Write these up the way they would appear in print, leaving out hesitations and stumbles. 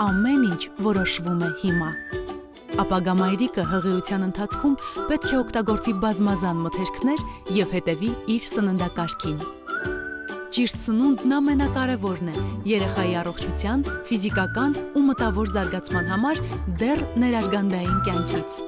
ամեն ինչ որոշվում է հիմա։ Ապագա մայրիկը հղիության ընթացքում պետք է օգտագործի բազմազան մթերքներ և հետևի իր սննդակարգին։ Ճիշտ սնունդն ամենակարևորն է երեխայի առողջության, ֆիզիկական ու մտավոր զարգացման համար դեռ ներարգանդային կյանքից։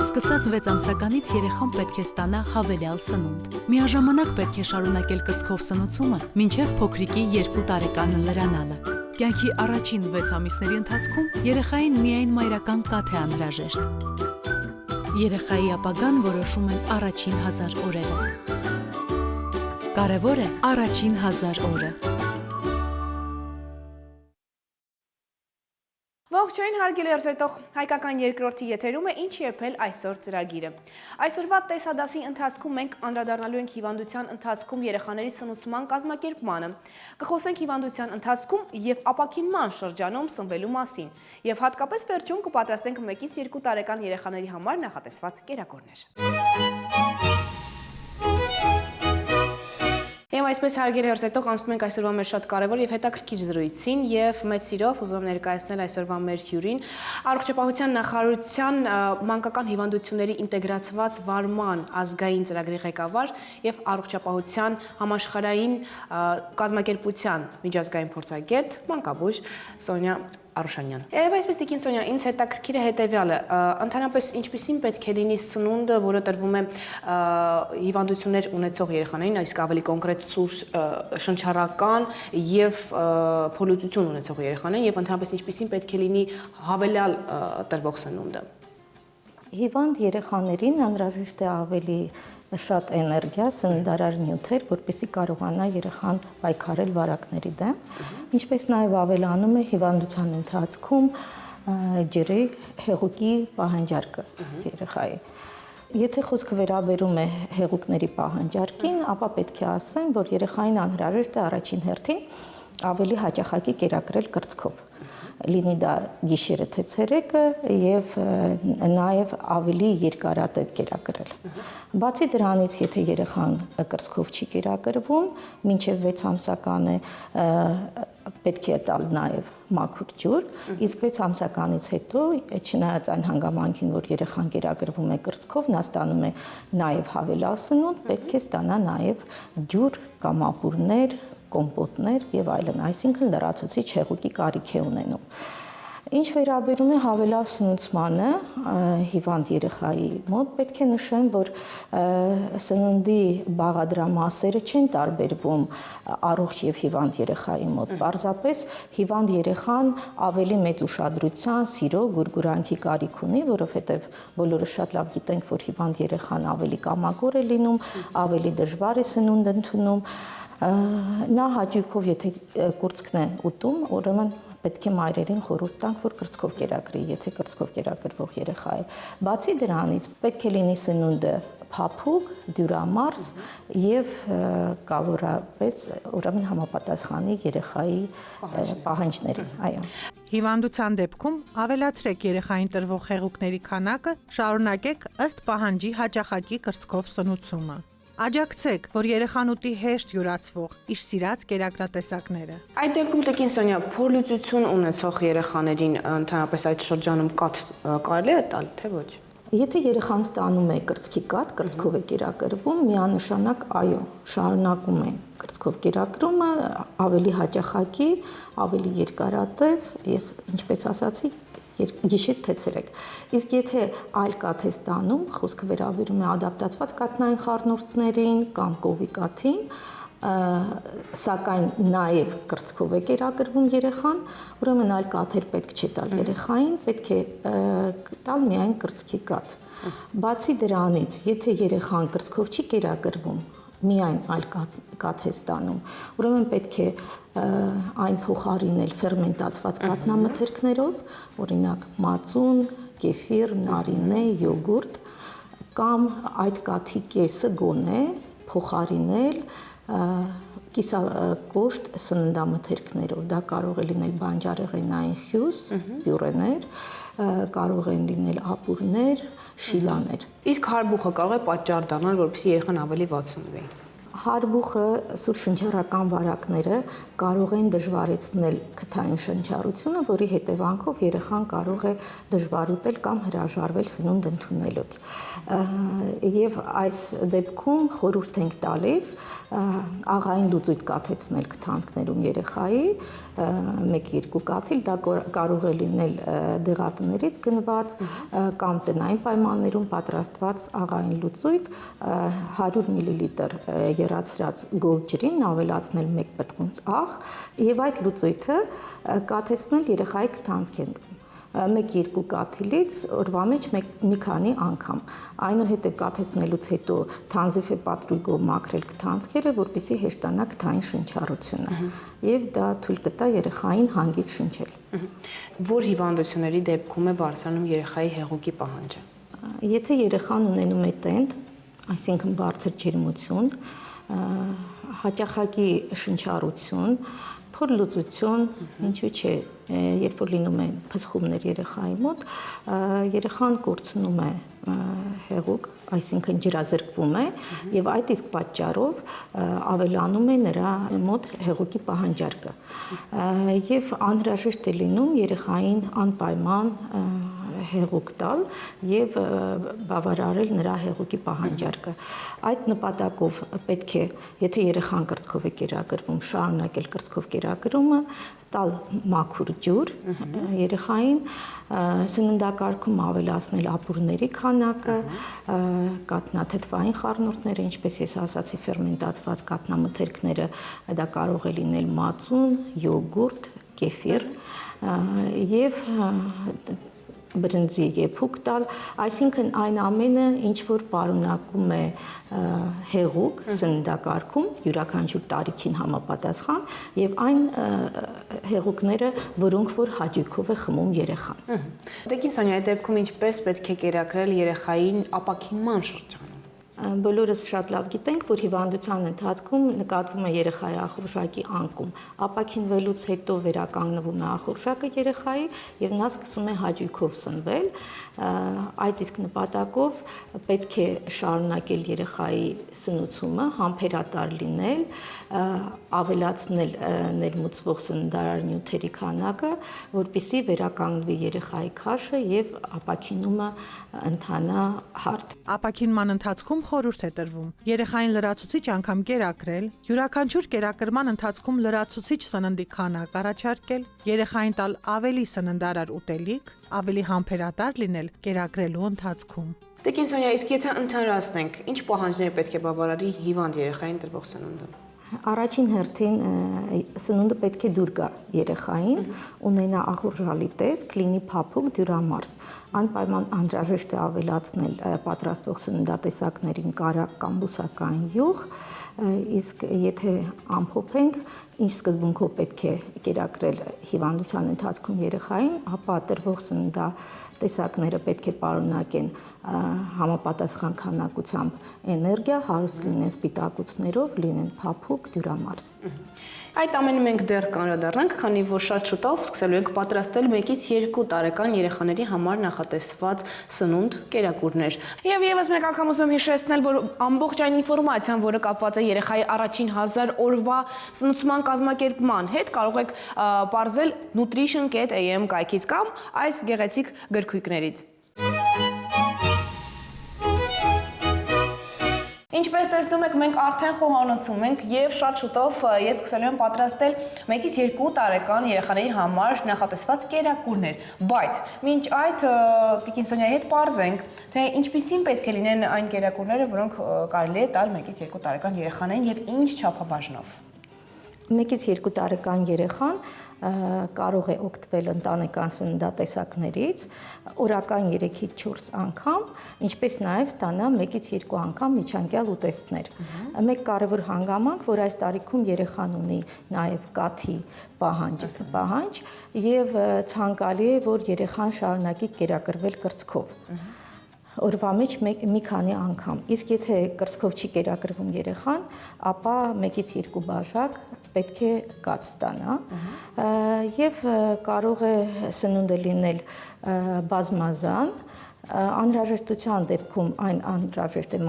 Սկսած 6 ամսականից երեխան պետք է ստանա հավելյալ սնունդ։ Միաժամանակ պետք է շարունակել կրծքով սնուցումը, մինչև փոքրիկի 2 տարեկանը լրանալը։ Կյանքի առաջին 6 ամիսների ընթացքում երեխային միայն մայրական կաթ է անհրաժեշտ։ Երեխայի ապագան որոշում են առաջին 1000 օրերը։ Կարևոր է առաջին 1000 օրը։ Ողջույն հարգելի հեռուստատող, հայկական երկրորդի եթերում է «Ինչ եփել այսօր» ծրագիրը։ Այսօրվա տեսադասի ընթացքում մենք անդրադառնալու ենք հիվանդության ընթացքում երեխաների սնուցման կազմակերպմանը։ Կխոսենք հիվանդության ընթացքում և ապաքինման շրջանում սնվելու մասին, և հատկապես վերջում կպատրաստենք 1-ից 2 տարեկան երեխաների համար նախատեսված կերակուրներ։ Եմ այսպես հարգելի հեռուստատող, անցնում ենք այսօրվա մեր շատ կարևոր և հետաքրքիր զրույցին և մեծ սիրով ուզում եմ ներկայացնել այսօրվա մեր հյուրին Առողջապահության նախարարության մանկական հիվանդությունների ինտեգրացված վարման ազգային ծրագրի ղեկավար և Առողջապահության համաշխարհային կազմակերպության միջազգային փորձագետ մանկաբույժ Սոնյա Արուշանյան։ Եվ այսպես տիկին Սոնյա, ինձ հետաքրքիր է հետևյալը, ընդհանրապես ինչպիսին պետք է լինի սնունդը, որը տրվում է հիվանդություններ ունեցող երեխաներին, այսինքն ավելի կոնկրետ սուր շնչառական և փոլուտություն ունեցող երեխաներին, և ընդհանրապես ինչպիսին պետք է լինի հավելյալ տրվող սնունդը։ Հիվանդ երեխաներին անհրաժեշտ է ավելի շատ էներգիա, սննդարար նյութեր, որպեսզի կարողանա երեխան պայքարել վարակների դեմ, ինչպես նաև ավելանում է հիվանդության ընթացքում ջրի, հեղուկի պահանջարկը երեխայի։ Եթե խոսքը վերաբերում է հեղուկների պահանջարկին, ապա պետք է ասեմ, որ երեխային անհրաժեշտ է առաջին հերթին ավելի հաճախակի կերակրել կրծքով, լինի դա գիշերը թե ցերեկը և նաև ավելի երկարատև կերակրել։ Բացի դրանից, եթե երեխան կրծքով չի կերակրվում, մինչև 6 ամսական է պետք է տալ նաև մաքուր ջուր, իսկ 6 ամսականից հետո, չնայած այն հանգամանքին, որ երեխան կերակրվում է կրծքով, նա ստանում է նաև հավելյալ սնունդ, պետք է ստանա նաև ջուր կամ ապուրներ, կոմպոտներ և այլն, այսինքն լրացուցիչ հեղուկի կարիք է ունենում։ Ինչ վերաբերում է հավելյալ սնուցմանը հիվանդ երեխայի մոտ, պետք է նշեմ, որ սննդի բաղադրամասերը չեն տարբերվում առողջ և հիվանդ երեխայի մոտ, պարզապես հիվանդ երեխան ավելի մեծ ուշադրության, սիրո, գուրգուրանքի կարիք ունի, որովհետև բոլորս շատ լավ գիտենք, որ հիվանդ երեխան ավելի կամակոր է լինում, ավելի դժվար է սնունդ ընդունում, նա հաճույքով, եթե կուրծքն է ուտում, ուրեմն պետք է մայրերին խորհուրդ տանք, որ կրծքով կերակրի, եթե կրծքով կերակրվող երեխա է։ Բացի դրանից պետք է լինի սնունդը փափուկ, դյուրամարս և կալորապես, ուրեմն համապատասխանի երեխայի պահանջներին, այո։ Հիվանդության դեպքում ավելացրեք երեխային տրվող հեղուկների քանակը, շարունակեք ըստ պահանջի հաճախակի կրծքով սնուցումը։ Աջակցեք, որ երեխան ուտի հեշտ յուրացվող, իր սիրած կերակրատեսակները։ Այդ դեպքում տիկին Սոնյա, փորլուծություն ունեցող երեխաներին ընդհանրապես այդ շրջանում կաթ կարելի է տալ, թե ոչ։ Եթե երեխան ստանում է կրծքի կաթ, կրծքով է կերակրվում, միանշանակ այո, շարունակում է կրծքով կերակրումը, ավելի հաճախակի, ավելի երկարատև, ես ինչպես ասացի, գիշեր թե ցերեկ։ Իսկ եթե այլ կաթ է ստանում, խոսքը վերաբերում է ադապտացված կաթնային խառնուրդներին կամ կովի կաթին, սակայն նաև կրծքով է կերակրվում երեխան, ուրեմն այլ կաթեր պետք չէ տալ երեխային, պետք է տալ միայն կրծքի կաթ։ Բացի դրանից, եթե երեխան կրծքով չի կերակրվում, միայն այլ կաթ է ստանում, ուրեմն պետք է այն փոխարինել ֆերմենտացված կաթնամթերքներով, օրինակ մածուն, կեֆիր, նարինե, յոգուրտ, կամ այդ կաթի կեսը գոնե փոխարինել կիսակոշտ սննդամթերքներով, դա կարող է լինել բանջարեղենային հյութ, պյուրեներ, կարող են լինել ապուրներ, շիլաներ։ Իսկ հարբուխը կարող է պատճառ դառնալ, որպեսզի երեխան ավելի վատ սնվի։ Հարբուխը, սուր շնչառական վարակները կարող են դժվարեցնել քթային շնչառությունը, որի հետևանքով երեխան կարող է դժվար ուտել կամ հրաժարվել սնունդ ընդունելուց։ Եվ այս դեպքում խորհուրդ ենք տալիս աղային լուծույթ կաթեցնել քթանքներում երեխայի 1-2 կաթիլ, դա կարող է լինել դեղատներից գնված կամ տնային պայմաններում պատրաստված աղային լուծույթ 100 մլ եռացրած գոլ ջրին ավելացնել 1 պտղունց աղ եւ այդ լուծույթը կաթեցնել երեխայի քթանքերում 1-2 կաթիլից օրվա մեջ մի քանի անգամ։ Այնուհետև կաթեցնելուց հետո թանզիֆե պատրույգով մաքրել քթանքերը, որպեսզի հեշտանա քթային շնչառությունը եւ դա թույլ կտա երեխային հանգիստ շնչել։ Որ հիվանդությունների դեպքում է բարձրանում երեխայի հեղուկի պահանջը։ Եթե երեխան ունենում է տենդ, այսինքն բարձր ջերմություն, հաճախակի շնչառություն, փորլուծություն, ինչու՞ չէ, երբ որ լինում են փսխումներ երեխայի մոտ, երեխան կորցնում է հեղուկ, այսինքն ջրազրկվում է եւ այդ իսկ պատճառով ավելանում է նրա մոտ հեղուկի պահանջարկը եւ անհրաժեշտ է լինում երեխային անպայման հեղուկ տալ եւ բավարարել նրա հեղուկի պահանջարկը։ Այդ նպատակով պետք է, եթե երեխան կրծքով է կերակրվում, շարունակել կրծքով կերակրումը, տալ մաքուր ջուր երեխային, սննդակարգում ավելացնել ապուրների քանակը, կաթնաթթվային խառնուրդները, ինչպես ես ասացի, ֆերմենտացված կաթնամթերքները, դա կարող է լինել մածուն, յոգուրտ, կեֆիր եւ բրնձի եփուկ տալ, այսինքն այն ամենը, ինչ որ պարունակում է հեղուկ սննդակարգում յուրաքանչյուր տարիքին համապատասխան եւ այն հեղուկները, որոնք որ հաճույքով է խմում երեխան։ Տիկին Սոնյա, այդ դեպքում ինչպես պետք է կերակրել երեխային ապաքինման շրջանում։ Բոլորս շատ լավ գիտենք, որ հիվանդության ընթացքում նկատվում է երեխայի ախորժակի անկում։ Ապաքինվելուց հետո վերականգնվում է ախորժակը երեխայի եւ նա սկսում է հաճույքով սնվել։ Այդ իսկ նպատակով պետք է շարունակել երեխայի սնուցումը, համբերատար լինել, ավելացնել ներմուծվող սննդարար նյութերի քանակը, որպեսզի վերականգնվի երեխայի քաշը եւ ապաքինումը ընթանա հարթ։ Ապաքինման ընթացքում խորհուրդ է տրվում երեխային լրացուցիչ անգամ կերակրել, յուրաքանչյուր կերակրման ընթացքում լրացուցիչ սննդի քանակ առաջարկել, երեխային տալ ավելի սննդարար ուտելիք, ավելի համբերատար լինել կերակրելու ընթացքում։ Տիկին Սոնյա, իսկ եթե ընդհանրացնենք, ինչ պահանջներ պետք է բավարարի հիվանդ երեխային տրվող սնունդը։ Առաջին հերթին սնունդը պետք է դուր գա երեխային, ունենա ախորժալի տեսք, լինի փափուկ, դյուրամարս։ Անպայման անհրաժեշտ է ավելացնել պատրաստող սննդատեսակներին կարակ կամ բուսական յուղ, իսկ եթե ամփոփենք, ինչ սկզբունքով պետք է կերակրել հիվանդության ընթացքում երեխային, ապա տրվող սննդատեսակները պետք է պարունակեն համապատասխան քանակությամբ էներգիա, հարուստ լինեն սպիտակուցներով, լինեն փափուկ, դյուրամարս։ Այդ ամենը մենք դեռ կանրադառնանք, քանի որ շատ շուտով սկսելու ենք պատրաստել 1-ից 2 տարեկան երեխաների համար նախատեսված սնունդ կերակուրներ։ Եվ եւս մեկ անգամ ուզում հիշեցնել, որ ամբողջ այն ինֆորմացիան, որը կապված է երեխայի առաջին 1000 օրվա սնուցման կազմակերպման հետ, կարող եք պարզել nutrition.am կայքից կամ այս գեղեցիկ գրքույկներից։ Ինչպես տեսնում եք, մենք արդեն խոհանոցում ենք եւ շատ շուտով ես սկսելու եմ պատրաստել 1-ից 2 տարեկան երեխաների համար նախատեսված կերակուրներ, բայց մինչ այդ Տիկին Սոնյայի հետ պարզենք, թե ինչպիսին պետք է լինեն այն կերակուրները, որոնք կարելի է տալ 1-ից 2 տարեկան երեխաներին եւ ինչ չափաբաժնով։ 1-ից 2 տարեկան երեխան կարող է օգտվել ընտանեկան սննդատեսակներից օրական 3-ից 4 անգամ, ինչպես նաև ստանա 1-ից 2 անգամ միջանկյալ ուտեստներ։ Մեկ կարևոր հանգամանք, որ այս տարիքում երեխան ունի նաև կաթի պահանջ եւ ցանկալի է, որ երեխան շարունակի կերակրվել կրծքով։ Օրվա մեջ մի քանի անգամ։ Իսկ եթե կրծքով չի կերակրվում երեխան, ապա 1-ից 2 բաժակ պետք է կաթ ստանա եւ կարող է սնունդը լինել բազմազան, Անհրաժեշտության դեպքում այն անհրաժեշտ է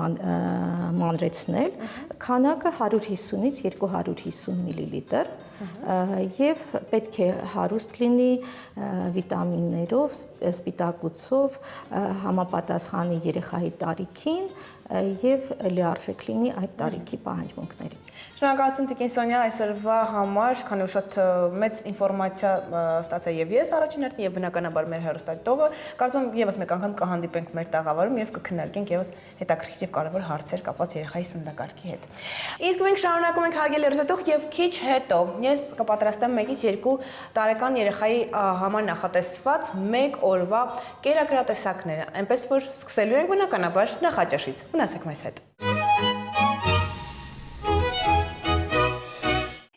մանրեցնել, քանակը 150-ից 250 մլ եւ պետք է հարուստ լինի վիտամիններով, սպիտակուցով, համապատասխանի երեխայի տարիքին եւ լիարժեք լինի այդ տարիքի պահանջմունքներին։ Շնորհակալություն Տիկին Սոնյա այսօրվա համար, քանի որ շատ մեծ ինֆորմացիա ստացա եւ ես առաջին հերթին եւ բնականաբար մեր հեռուստադիտողը, կարծում եմ եւս մեկ անգամ կհանդիպենք մեր տաղավարում եւ կքննարկենք եւս հետաքրքիր եւ կարեւոր հարցեր կապված երեխայի սննդակարգի հետ։ Իսկ մենք շարունակում ենք հարգելի հեռուստադիտող եւ քիչ հետո ես կպատրաստեմ 1-ից 2 տարեկան երեխայի համար նախատեսված 1 օրվա կերակրատեսակները, այնպես որ սկսելու ենք բնականաբար նախաճաշից։ Մնացեք մեզ հետ։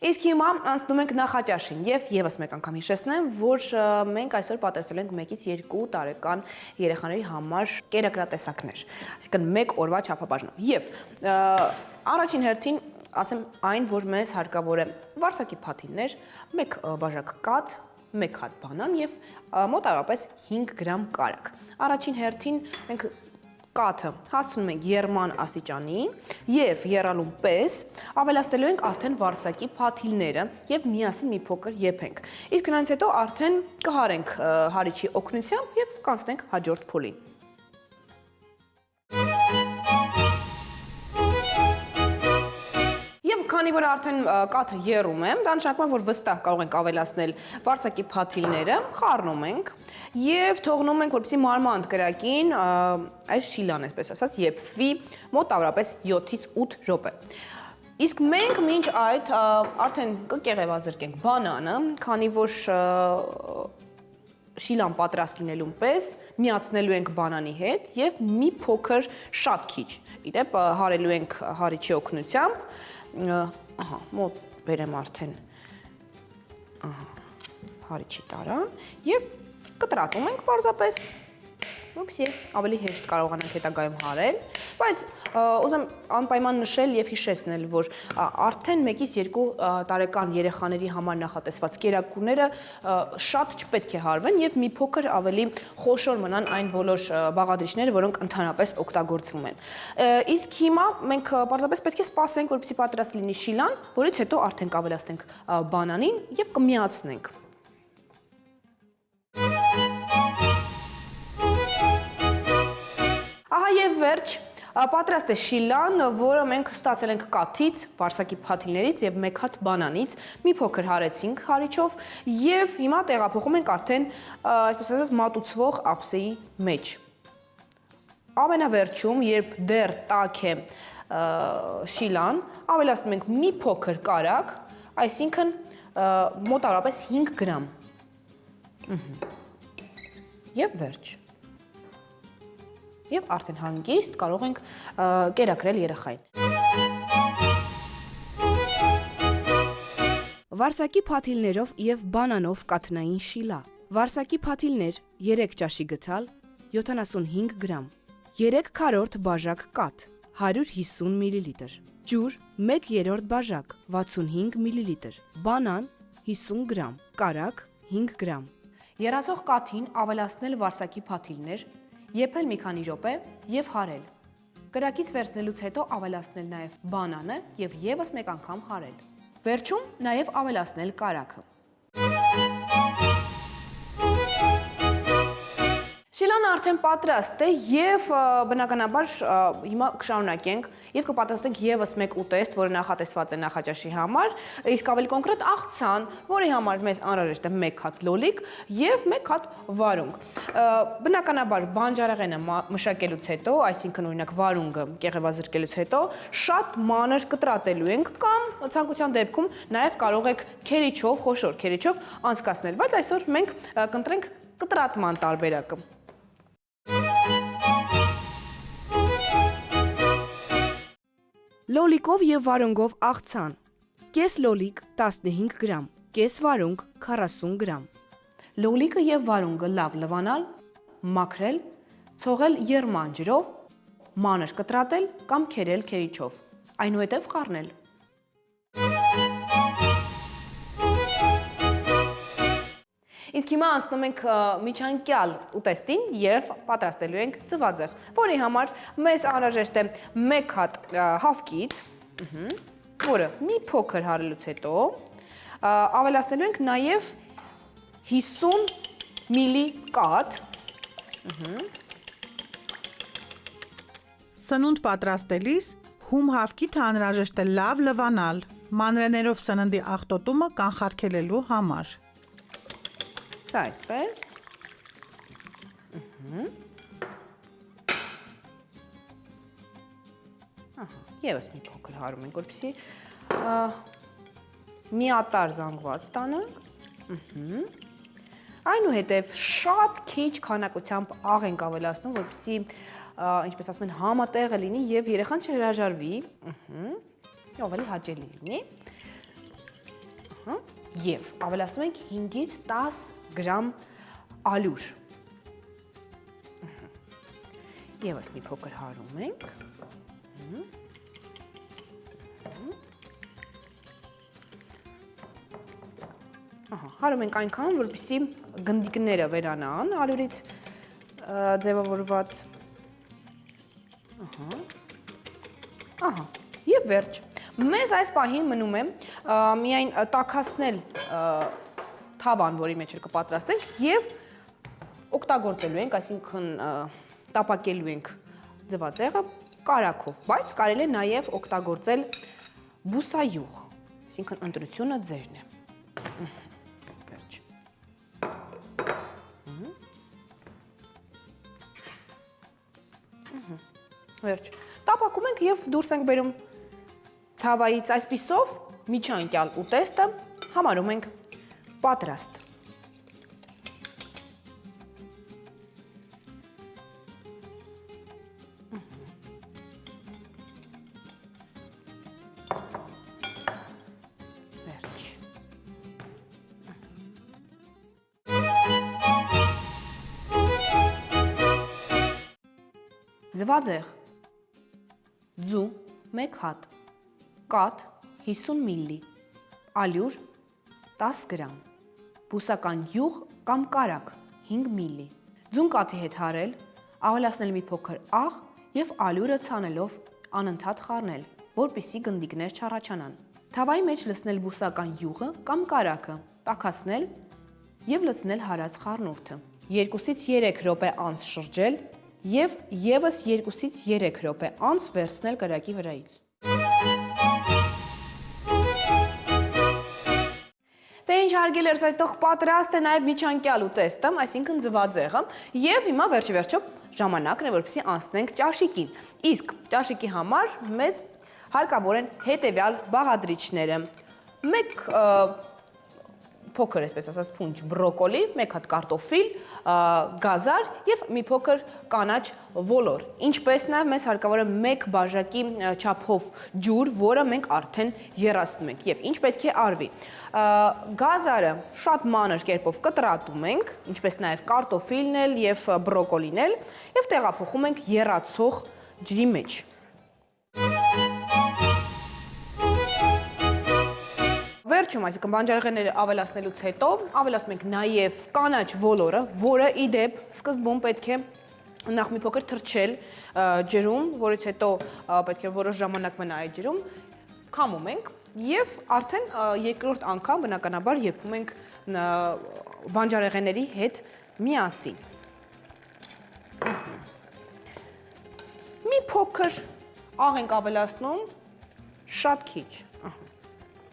Իսկ հիմա անցնում ենք նախաճաշին եւ եւս մեկ անգամ հիշեցնեմ, որ մենք այսօր պատրաստել ենք 1-ից 2 տարեկան երեխաների համար կերակրատեսակներ, այսինքն 1 օրվա չափաբաժնով։ Եվ առաջին հերթին ասեմ այն, որ մեզ հարկավոր է վարսակի փաթիլներ, 1 բաժակ կաթ, 1 հատ բանան եւ մոտավորապես 5 գրամ կարագ։ Առաջին հերթին մենք կաթը հասցնում ենք եռման աստիճանի եւ եռալուն պես ավելացնելու ենք արդեն վարսակի փաթիլները եւ միասին մի փոքր եփենք։ Իսկ նրանից հետո արդեն կհարենք հարիչի օգնությամբ եւ կանցնենք հաջորդ փուլին։ Քանի որ արդեն կաթը եռում եմ, դա նշանակում է, որ վստահ կարող ենք ավելացնել վարսակի փաթիլները, խառնում ենք եւ թողնում ենք, որպեսզի մանմանդ կրակին այս շիլան, այսպես ասած, եփվի մոտավորապես 7-ից 8 րոպե։ Իսկ մենք մինչ այդ արդեն կկեղևազրկենք բանանը, քանի որ շիլան պատրաստ լինելուն պես միացնելու ենք բանանի հետ եւ մի փոքր շատ քիչ։ Իդեպ հարելու ենք հարիչի օգնությամբ, ահա, մոտ բերեմ արդեն հարիչի տարան եւ կտրատում ենք պարզապես, որպեսզի ավելի հեշտ կարողանանք հետագայում հարել, բայց ուզեմ անպայման նշել եւ հիշեցնել, որ արդեն 1-ից 2 տարեկան երեխաների համար նախատեսված կերակուրները շատ չպետք է հարվեն եւ մի փոքր ավելի խոշոր մնան այն բոլոր բաղադրիչները, որոնք ընդհանրապես օգտագործվում են։ Իսկ հիմա մենք պարզապես պետք է սպասենք, որպեսզի պատրաստ լինի շիլան, որից հետո արդեն կավելացնենք բանանին եւ կմիացնենք։ Ահա եւ վերջ, պատրաստ է շիլան, որը մենք ստացել ենք կաթից, վարսակի փաթիլներից եւ 1 հատ բանանից, մի փոքր հարեցինք հարիչով եւ հիմա տեղափոխում ենք արդեն, այսպես ասած, մատուցվող ափսեի մեջ։ Ամենավերջում, երբ դեռ տաք է շիլան, ավելացնում ենք մի փոքր կարագ, այսինքն մոտավորապես 5 գրամ։ Եվ վերջ։ Եվ արդեն հանգիստ կարող ենք կերակրել երեխային։ Վարսակի փաթիլներով եւ բանանով կաթնային շիլա։ Վարսակի փաթիլներ 3 ճաշի գցալ 75 գրամ։ 3 քառորդ բաժակ կաթ 150 մլ։ Ջուր 1/3 բաժակ 65 մլ։ Բանան 50 գրամ։ Կարագ 5 գրամ։ Եռացող կաթին ավելացնել վարսակի փաթիլներ, եփել մի քանի րոպե եւ հարել։ Կրակից վերցնելուց հետո ավելացնել նաեւ բանանը եւ եւս մեկ անգամ հարել։ Վերջում նաեւ ավելացնել կարագը։ Շիլան արդեն պատրաստ է եւ բնականաբար հիմա կշարունակենք եւ կպատրաստենք եւս 1 ուտեստ, որը նախատեսված է նախաճաշի համար, իսկ ավելի կոնկրետ աղցան, որի համար մեզ անհրաժեշտ է 1 հատ լոլիկ եւ 1 հատ վարունգ։ Բնականաբար բանջարեղենը մշակելուց հետո, այսինքն օրինակ վարունգը կեղևազրկելուց հետո շատ մանր կտրատելու ենք կամ ցանկության դեպքում նաեւ կարող եք քերիչով, խոշոր քերիչով անցկացնել, բայց այսօր մենք կընտրենք կտրատման տարբերակը։ Լոլիկով եւ վարունգով աղցան։ Կես լոլիկ 15 գրամ, կես վարունգ 40 գրամ։ Լոլիկը եւ վարունգը լավ լվանալ, մաքրել, ցողել եռման ջրով, մանր կտրատել կամ քերել քերիչով, այնուհետև խառնել։ Իսկ հիմա անցնում ենք միջանկյալ ուտեստին եւ պատրաստելու ենք ձվածեղ, որի համար մեզ անհրաժեշտ է 1 հատ հավկիթ, որը մի փոքր հարելուց հետո ավելացնելու ենք նաեւ 50 մլի կաթ, Սնունդ պատրաստելիս հում հավկիթը անհրաժեշտ է լավ լվանալ, մանրեներով սննդի աղտոտումը կանխարգելելու համար։ Սա այսպես։ Եվս մի փոքր հարում ենք, որպեսզի միատարր զանգված տանենք։ Այնուհետև շատ քիչ քանակությամբ աղ ենք ավելացնում, որպեսզի, ինչպես ասում են, համատեղը լինի եւ երեխան չհրաժարվի, ավելի հաճելի լինի։ Եվ ավելացնում ենք 5-ից 10 գրամ ալյուր։ Եվս մի փոքր հարում ենք։ Հարում ենք այնքան, որպեսզի գնդիկները վերանան ալյուրից ձևավորված։ Եվ վերջ։ Մեզ այս պահին մնում է միայն տաքացնել թավան, որի մեջ կպատրաստենք, եւ օգտագործելու ենք, այսինքն տապակելու ենք ձվածեղը կարագով, բայց կարելի է նաեւ օգտագործել բուսայուղ, այսինքն ընտրությունը ձերն է։ Վերջ։ Վերջ։ Տապակում ենք եւ դուրս ենք բերում թավայից, այսպիսով միջանկյալ ուտեստը համարում ենք պատրաստ։ Վերջ։ Ձվածեղ։ Ձու 1 հատ, կաթ 50 մլլի, ալյուր 10 գրամ, բուսական յուղ կամ կարագ 5 մլլի։ Ձուն կաթի հետ հարել, ավելացնել մի փոքր աղ եւ ալյուրը ցանելով անընդհատ խառնել, որպեսզի գնդիկներ չառաջանան։ Թավայի մեջ լցնել բուսական յուղը կամ կարագը, տաքացնել եւ լցնել հարած խառնուրդը։ 2-ից 3 րոպե անց շրջել եւ եւս 2-ից 3 րոպե անց վերցնել կրակի վրայից։ Դե ինչ հարգելի երեխաներ, պատրաստ է նաև միջանկյալ ուտեստը, այսինքն ձվածեղը, եւ հիմա վերջիվերջո ժամանակն է, որպեսզի անցնենք ճաշիկին։ Իսկ ճաշիկի համար մեզ հարկավոր են հետեւյալ բաղադրիչները. 1 փոքր, այսպես ասած, փունջ բրոկոլի, 1 հատ կարտոֆիլ, գազար եւ մի փոքր կանաչ ոլոր։ Ինչպես նաեւ մեզ հարկավոր է 1 բաժակի չափով ջուր, որը մենք արդեն եռացնում ենք։ Եվ ինչ պետք է արվի։ Գազարը շատ մանր կերպով կտրատում ենք, ինչպես նաեւ կարտոֆիլն էլ եւ բրոկոլին էլ, եւ տեղափոխում ենք եռացող ջրի մեջ։ Վերջում, այսինքն բանջարեղենները ավելացնելուց հետո ավելացնում ենք նաև կանաչ ոլորը, որը ի դեպ սկզբում պետք է նախ մի փոքր թրջել ջրում, որից հետո պետք է որոշ ժամանակ մնա այդ ջրում, քամում ենք եւ արդեն երկրորդ անգամ բնականաբար եփում ենք բանջարեղենների հետ միասին։ Մի փոքր աղ ենք ավելացնում, շատ քիչ։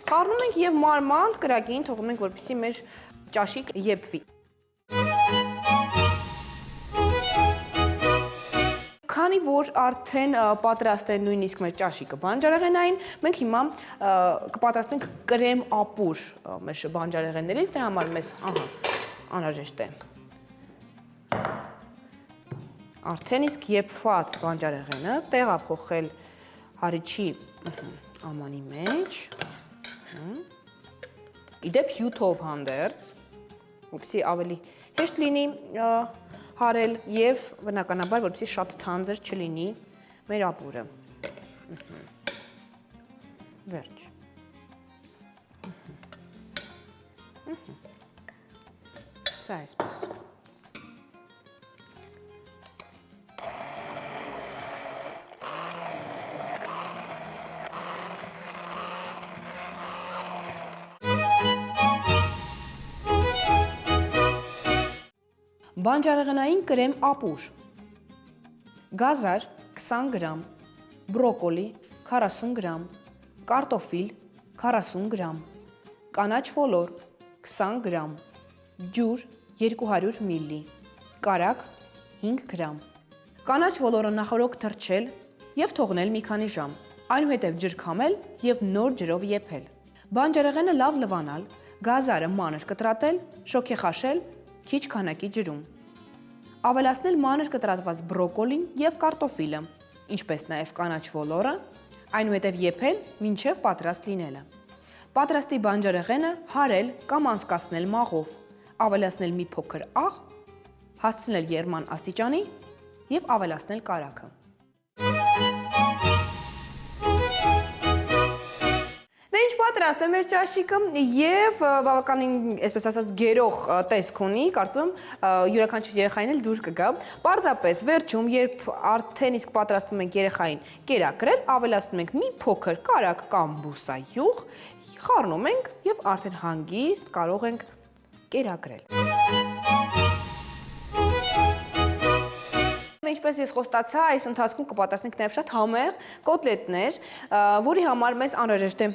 Խառնում ենք եւ մարմանդ կրակին թողնում ենք, որպեսզի մեր ճաշիկ եփվի։ Քանի որ արդեն պատրաստ է նույնիսկ մեր ճաշիկը բանջարեղենային, մենք հիմա կպատրաստենք կրեմ ապուր մեր բանջարեղեններից, դրա համար մեզ անհրաժեշտ է արդեն իսկ եփված բանջարեղենը տեղափոխել հարիչի ամանի մեջ, իդեպ հյութով հանդերձ, որպեսզի ավելի հեշտ լինի հարել եւ բնականաբար որպեսզի շատ թանձր չլինի մեր ապուրը։ Վերջ։ Սա այսպես։ Բանջարեղենային կրեմ ապուր, գազար 20 գրամ, բրոկոլի 40 գրամ, կարտոֆիլ 40 գրամ, կանաչ ոլոր 20 գրամ, ջուր 200 մլ, կարագ 5 գրամ։ Կանաչ ոլորը նախօրոք թրջել և թողնել մի քանի ժամ, այնուհետև ջրքամել և նոր ջրով եփել։ Բանջարեղենը լավ լվանալ, գազարը մանր կտրատել, շոգեխաշել քիչ քանակի ջրում։ Ավելացնել մանր կտրատված բրոկոլին և կարտոֆիլը, ինչպես նաև կանաչ ոլորը, այնուհետև եփել մինչև պատրաստ լինելը։ Պատրաստի բանջարեղենը հարել կամ անցկացնել մաղով, ավելացնել մի փոքր աղ, հասցնել եռման աստիճանի և ավելացնել կարագը։ Պատրաստ է մեր ճաշիկը և բավականին, այսպես ասած, գերող տեսք ունի, կարծում յուրաքանչյուր երեխային էլ դուր կգա։ Պարզապես վերջում, երբ արդեն իսկ պատրաստում ենք երեխային կերակրել, ավելացնում ենք մի փոքր կարագ կամ բուսայուղ, խառնում ենք և արդեն հանգիստ կարող ենք կերակրել։ Ինչպես ես խոստացա, այս ընթացքում կպատրաստենք նաև շատ համեղ կոտլետներ, որի համար մեզ անհրաժեշտ է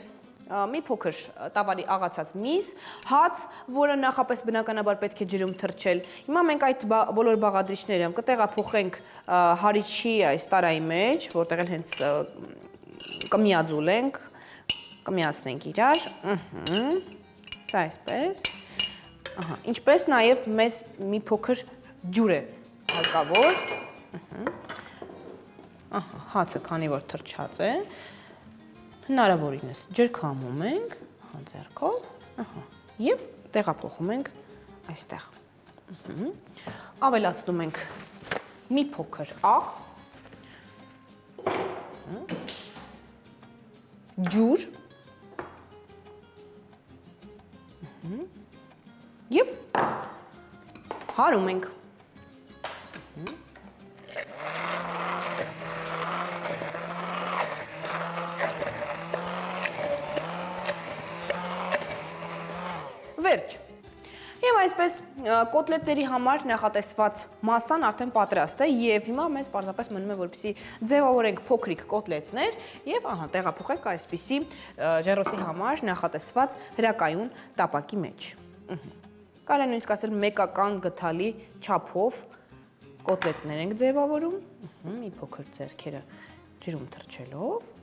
մի փոքր տավարի աղացած միս, հաց, որը նախապես բնականաբար պետք է ջրում թրջել։ Հիմա մենք այդ բոլոր բաղադրիչները կտեղափոխենք հարիչի այս տարայի մեջ, որտեղ էլ հենց կմիաձուլենք, կմիացնենք իրար, սա այսպես, ինչպես նաև մեզ մի փոքր ջուր է հարկավոր, հացը քանի որ թրջած է, հնարավորինս ջրքամում ենք ձեռքով և տեղափոխում ենք այստեղ։ Ավելացնում ենք մի փոքր աղ, ջուր և հարում ենք։ Վերջ։ Եվ այսպես կոտլետների համար նախատեսված մասսան արդեն պատրաստ է և հիմա մեզ պարզապես մնում է, որպեսզի ձևավորենք փոքրիկ կոտլետներ և տեղափոխենք այսպիսի ջեռոցի համար նախատեսված հրակայուն տապակի մեջ։ Կարելի է նույնիսկ ասել մեկական գդալի չափով կոտլետներ ենք ձևավորում, մի փոքր ձեռքերը ջրում թրջելով,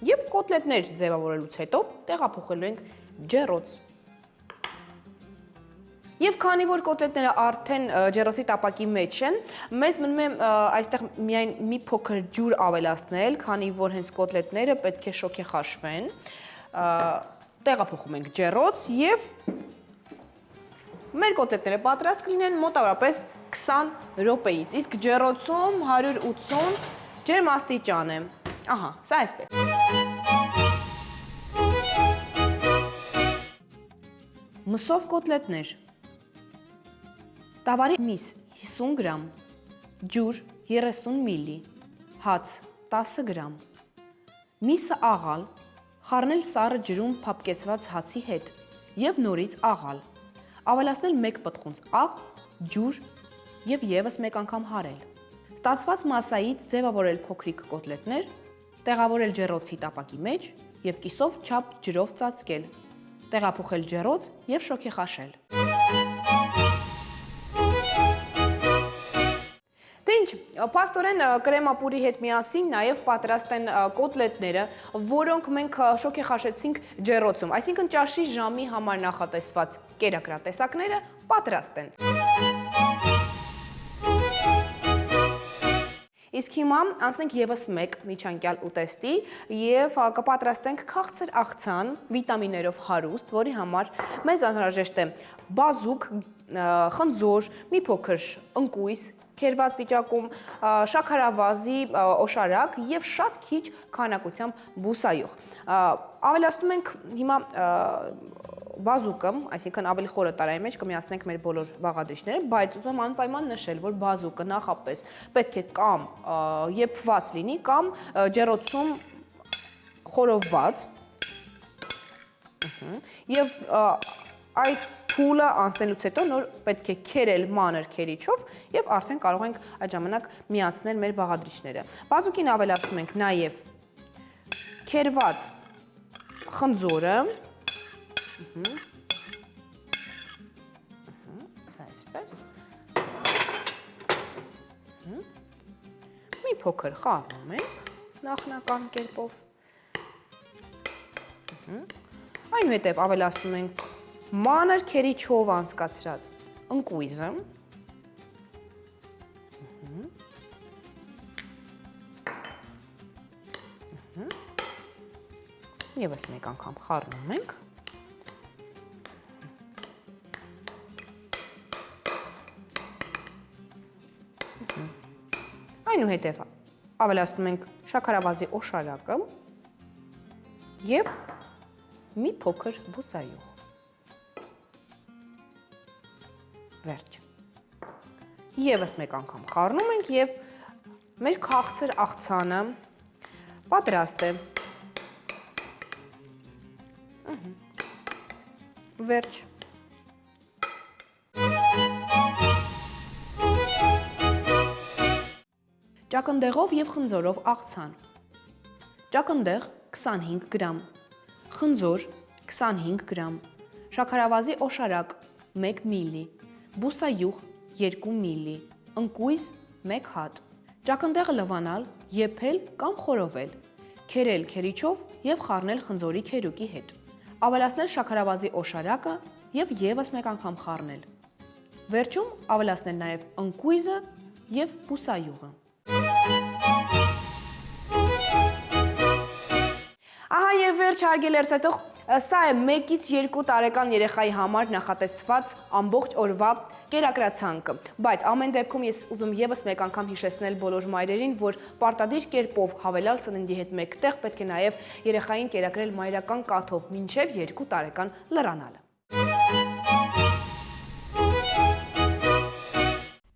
և կոտլետներ ձևավորելուց հետո տեղափոխելու ենք ջեռոց։ Եվ քանի որ կոտլետները արդեն ջեռոցի տապակի մեջ են, մեզ մնում է այստեղ միայն մի փոքր ջուր ավելացնել, քանի որ հենց կոտլետները պետք է շոգեխաշվեն, տեղափոխում ենք ջեռոց և մեր կոտլետները պատրաստ կլինեն մոտավորապես 20 րոպեից, իսկ ջեռոցում 180 ջերմաստիճան է։ Սա այսպես։ Մսով կոտլետներ։ Տավարի միս 50 գրամ, ջուր 30 մլ, հաց 10 գրամ։ Միսը աղալ, խառնել սառը ջրում փափկեցված հացի հետ և նորից աղալ։ Ավելացնել 1 պտղունց աղ, ջուր և ևս մեկ անգամ հարել։ Ստացված մասայից ձևավորել փոքրիկ կոտլետներ, տեղավորել ջեռոցի տապակի մեջ և կիսով չափ ջրով ծածկել, տեղափոխել ջեռոց և շոգեխաշել։ Դե ինչ, փաստորեն կրեմապուրի հետ միասին նաև պատրաստ են կոտլետները, որոնք մենք շոգեխաշեցինք ջեռոցում, այսինքն ճաշի ժամի համար նախատեսված կերակրատեսակները պատրաստ են։ Իսկ հիմա անցնենք ևս մեկ միջանկյալ ուտեստի և կպատրաստենք քաղցր աղցան վիտամիններով հարուստ, որի համար մեզ անհրաժեշտ է բազուկ, խնձոր, մի փոքր ընկույզ, քերված վիճակում շաքարավազի օշարակ եւ շատ քիչ քանակությամբ բուսայուղ։ Ավելացնում ենք հիմա բազուկը, այսինքն ավելի խորը տարայի մեջ կմիացնենք մեր բոլոր բաղադրիչները, բայց ուզում եմ անպայման նշել, որ բազուկը նախապես պետք է կամ եփված լինի, կամ ջեռոցում խորովված եւ այդ փուլը անցնելուց հետո նոր պետք է քերել մանր քերիչով եւ արդեն կարող ենք այդ ժամանակ միացնել մեր բաղադրիչները։ Բազուկին ավելացնում ենք նաեւ քերված խնձորը, այսպես, մի փոքր խառնում ենք նախնական կերպով, այնուհետև ավելացնում ենք մանր քերիչով անցկացրած ընկույզը, ևս մեկ անգամ խառնում ենք, այնուհետև ավելացնում ենք շաքարավազի օշարակը և մի փոքր բուսայուղ, վերջ, ևս մեկ անգամ խառնում ենք և մեր քաղցր աղցանը պատրաստ է, վերջ։ Ճակնդեղով և խնձորով աղցան, ճակնդեղ 25 գրամ, խնձոր 25 գրամ, շաքարավազի օշարակ 1 միլի, բուսայուղ 2 միլի, ընկույզ 1 հատ, ճակնդեղը լվանալ, եփել կամ խորովել, քերել քերիչով և խառնել խնձորի քերուկի հետ, ավելացնել շաքարավազի օշարակը և ևս մեկ անգամ խառնել, վերջում ավելացնել նաև ընկույզը և բուսայուղը։ Ահա եւ վերջ հարգելի լսող, սա է 1-ից 2 տարեկան երեխայի համար նախատեսված ամբողջ օրվա կերակրացանկը, բայց ամեն դեպքում ես ուզում եւս մեկ անգամ հիշեցնել բոլոր մայրերին, որ պարտադիր կերպով հավելյալ սննդի հետ մեկտեղ պետք է նաեւ երեխային կերակրել մայրական կաթով մինչեւ 2 տարեկան լրանալը։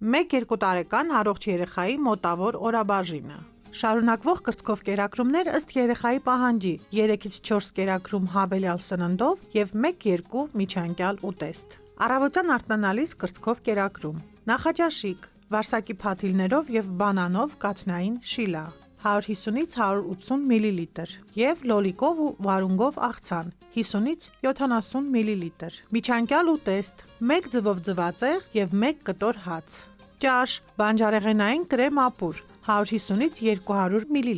1-2 տարեկան առողջ երեխայի մոտավոր օրաբաժինը։ Շարունակվող կրծքով կերակրումներ ըստ երեխայի պահանջի 3-ից 4 կերակրում հավելյալ սննդով և 1-2 միջանկյալ ուտեստ։ Առավոտյան արթնանալիս կրծքով կերակրում։ Նախաճաշիկ, վարսակի փաթիլներով և բանանով կաթնային շիլա 150-ից 180 մլ և լոլիկով ու վարունգով աղցան 50-ից 70 մլ։ Միջանկյալ ուտեստ՝ 1 ձվով ձվածեղ և 1 կտոր հաց։ Ճաշ՝ բանջարեղենային կրեմ ապուր 150-ից 200 մլ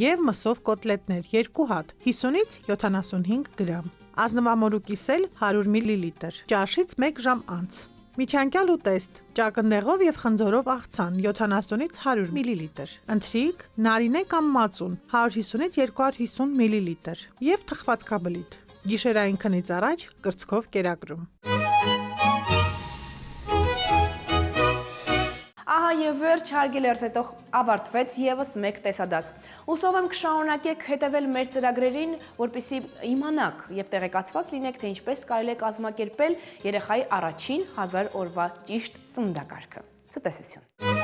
և մսով կոտլետներ 2 հատ 50-ից 75 գրամ։ Ազնվամորու կիսել 100 մլ, ճաշից 1 ժամ անց։ Միջանկյալ ուտեստ՝ ճակնդեղով և խնձորով աղցան 70-ից 100 մլ, ընթրիք, նարինե կամ մածուն 150-ից 250 մլ և թխվածքաբլիթ։ Գիշերային քնից առաջ կրծքով կերակրում։ Ահա եւ վերջ հարգելի լսող, ավարտվեց եւս մեկ տեսադաս։ Հուսով եմ կշարունակեք հետևել մեր ծրագրերին, որպեսզի իմանաք եւ տեղեկացված լինեք, թե ինչպես կարելի է կազմակերպել երեխայի առաջին 1000 օրվա ճիշտ սննդակարգը։ Ցտեսություն։